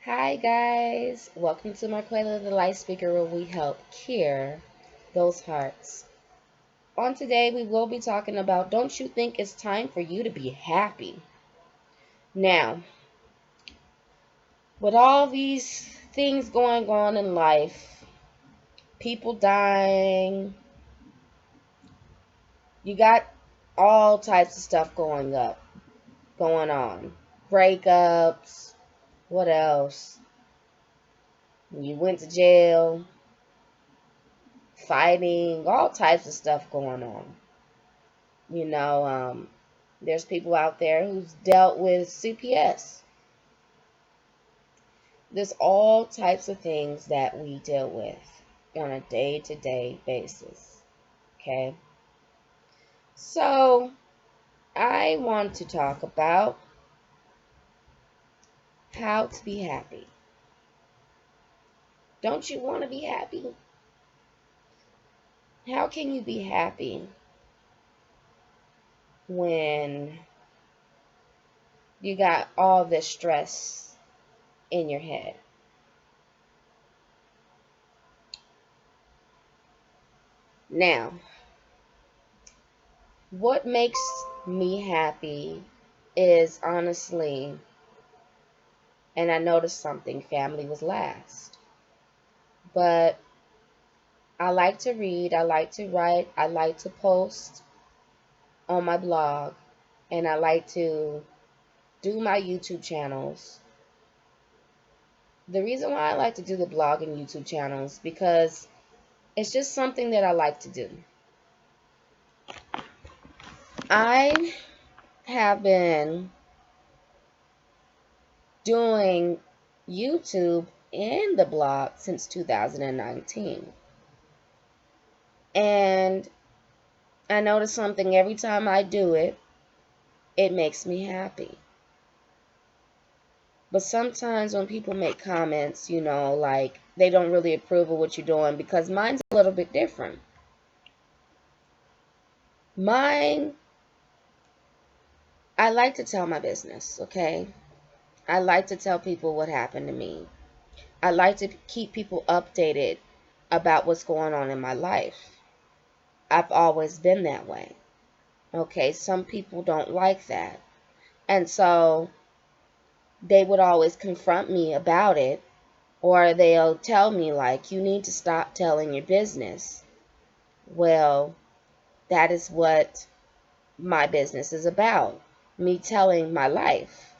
Hi guys, welcome to Marquela the Light Speaker where we help cure those hearts. On today we will be talking about don't you think it's time for you to be happy? Now, with all these things going on in life, people dying, you got all types of stuff going on. Breakups, what else? You went to jail, fighting, all types of stuff going on. You know, there's people out there who's dealt with CPS. There's all types of things that we deal with on a day-to-day basis. Okay? So, I want to talk about how to be happy. Don't you want to be happy? How can you be happy when you got all this stress in your head? Now, what makes me happy is honestly, and I noticed something, family was last. But I like to read, I like to write, I like to post on my blog, and I like to do my YouTube channels. The reason why I like to do the blog and YouTube channels because it's just something that I like to do. I have been doing YouTube and the blog since 2019. And I notice something every time I do it, it makes me happy. But sometimes when people make comments, like they don't really approve of what you're doing because mine's a little bit different. Mine, I like to tell my business, okay? I like to tell people what happened to me. I like to keep people updated about what's going on in my life. I've always been that way. Okay, some people don't like that. And so they would always confront me about it, or they'll tell me, like, you need to stop telling your business. Well, that is what my business is about. Me telling my life.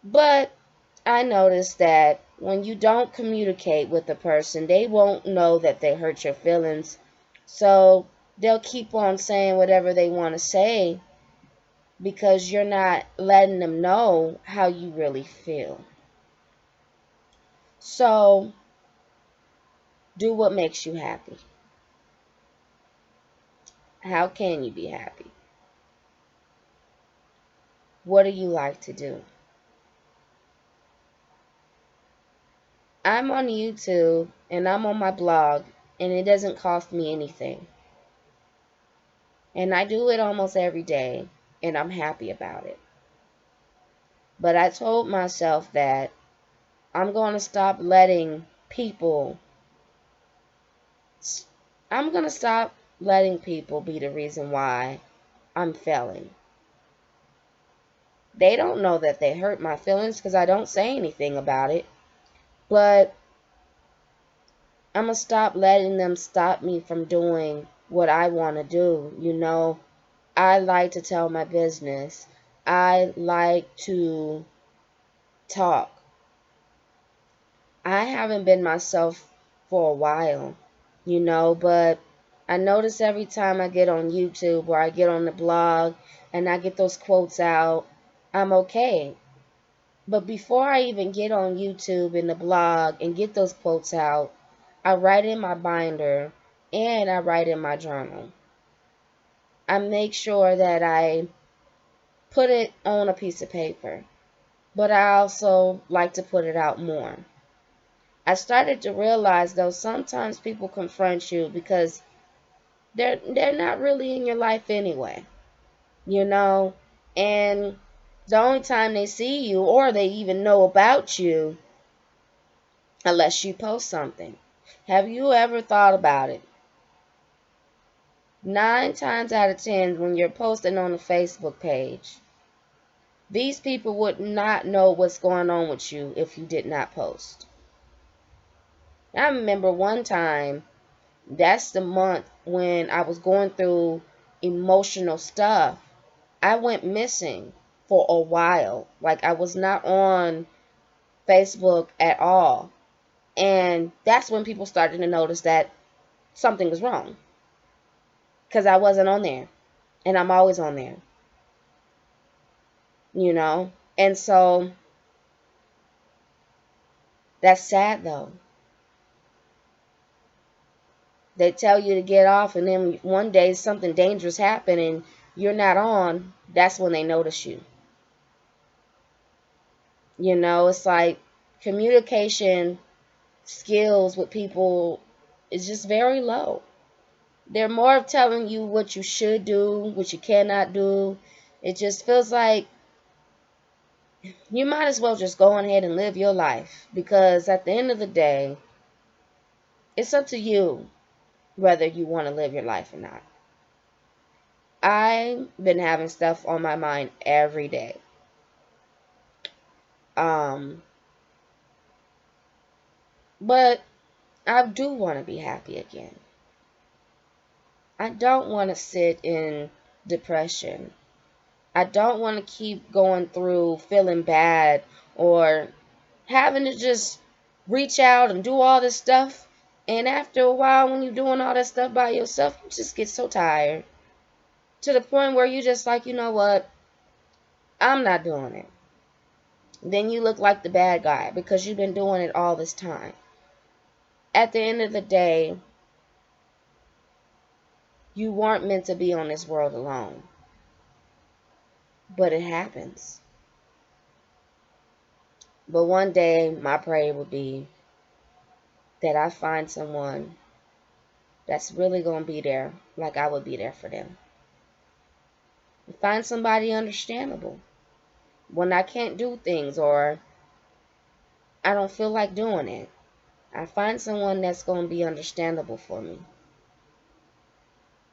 But I noticed that when you don't communicate with a person, they won't know that they hurt your feelings. So they'll keep on saying whatever they want to say because you're not letting them know how you really feel. So do what makes you happy. How can you be happy? What do you like to do? I'm on YouTube and I'm on my blog and it doesn't cost me anything. And I do it almost every day and I'm happy about it. But I told myself that I'm going to stop letting people, I'm going to stop letting people be the reason why I'm failing. They don't know that they hurt my feelings because I don't say anything about it. But I'm going to stop letting them stop me from doing what I want to do. I like to tell my business. I like to talk. I haven't been myself for a while, but I notice every time I get on YouTube or I get on the blog and I get those quotes out, I'm okay. But before I even get on YouTube and the blog and get those quotes out, I write in my binder and I write in my journal. I make sure that I put it on a piece of paper, but I also like to put it out more. I started to realize, though, sometimes people confront you because they're not really in your life anyway, you know, and The only time they see you or they even know about you unless you post something. Have you ever thought about it? 9 times out of 10, when you're posting on a Facebook page, these people would not know what's going on with you if you did not post. I remember one time, that's the month when I was going through emotional stuff. I went missing for a while. Like, I was not on Facebook at all. And that's when people started to notice that something was wrong. Because I wasn't on there. And I'm always on there. You know? And so, that's sad though. They tell you to get off, and then one day something dangerous happened and you're not on. That's when they notice you. You know, it's like communication skills with people is just very low. They're more of telling you what you should do, what you cannot do. It just feels like you might as well just go ahead and live your life, because at the end of the day, it's up to you whether you want to live your life or not. I've been having stuff on my mind every day. Um, but I do want to be happy again. I don't want to sit in depression. I don't want to keep going through feeling bad or having to just reach out and do all this stuff. And after a while, when you're doing all that stuff by yourself, you just get so tired to the point where you just like, you know what? I'm not doing it. Then you look like the bad guy because you've been doing it all this time. At the end of the day, you weren't meant to be on this world alone. But it happens. But one day, my prayer would be that I find someone that's really going to be there like I would be there for them. Find somebody understandable when I can't do things or I don't feel like doing it. I find someone that's going to be understandable for me.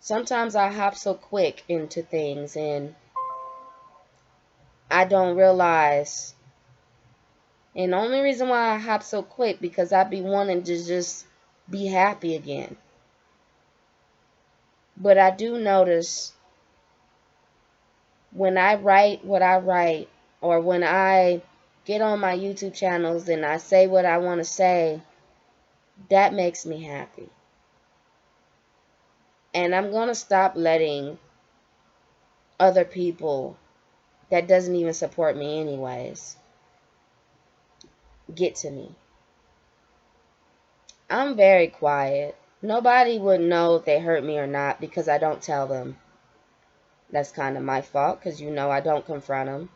Sometimes I hop so quick into things and I don't realize. And the only reason why I hop so quick because I be wanting to just be happy again. But I do notice when I write what I write, or when I get on my YouTube channels and I say what I want to say, that makes me happy. And I'm going to stop letting other people that doesn't even support me anyways get to me. I'm very quiet. Nobody would know if they hurt me or not because I don't tell them. That's kind of my fault because, I don't confront them.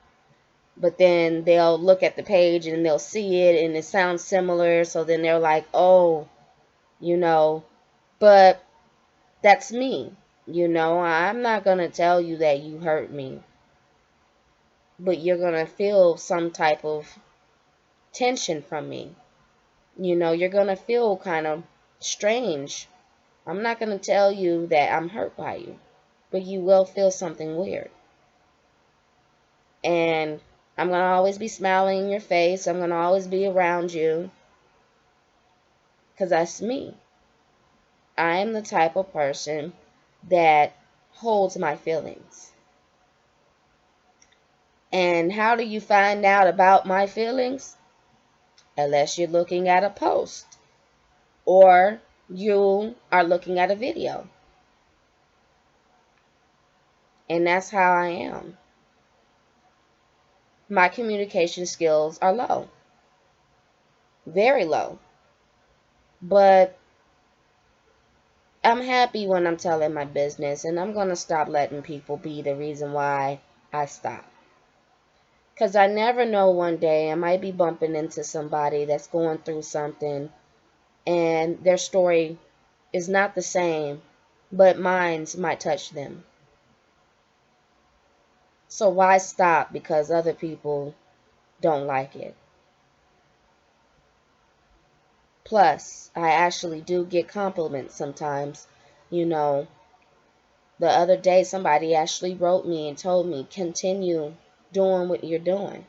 But then they'll look at the page and they'll see it and it sounds similar. So then they're like, oh, but that's me. I'm not going to tell you that you hurt me. But you're going to feel some type of tension from me. You're going to feel kind of strange. I'm not going to tell you that I'm hurt by you. But you will feel something weird. And I'm going to always be smiling in your face. I'm going to always be around you. Because that's me. I am the type of person that holds my feelings. And how do you find out about my feelings? Unless you're looking at a post or you are looking at a video. And that's how I am. My communication skills are low. Very low. But I'm happy when I'm telling my business, and I'm going to stop letting people be the reason why I stop. Because I never know, one day I might be bumping into somebody that's going through something and their story is not the same, but mine's might touch them. So why stop because other people don't like it? Plus, I actually do get compliments sometimes. You know, the other day somebody actually wrote me and told me, continue doing what you're doing.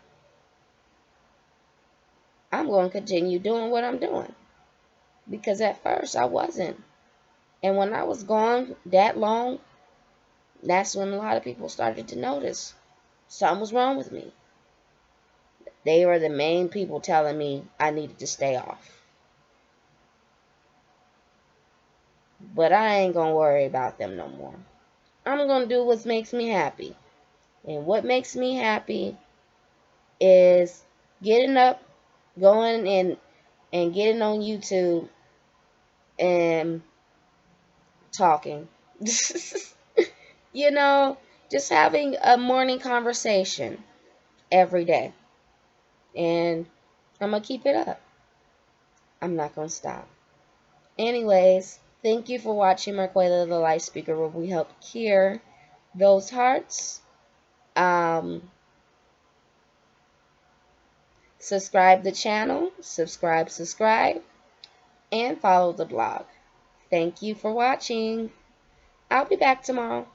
I'm going to continue doing what I'm doing. Because at first I wasn't. And when I was gone that long, that's when a lot of people started to notice something was wrong with me. They were the main people telling me I needed to stay off. But I ain't going to worry about them no more. I'm going to do what makes me happy. And what makes me happy is getting up, going and getting on YouTube and talking. You know, just having a morning conversation every day. And I'm going to keep it up. I'm not going to stop. Anyways, thank you for watching Marquela the Life Speaker, where we help cure those hearts. Subscribe the channel, subscribe, and follow the blog. Thank you for watching. I'll be back tomorrow.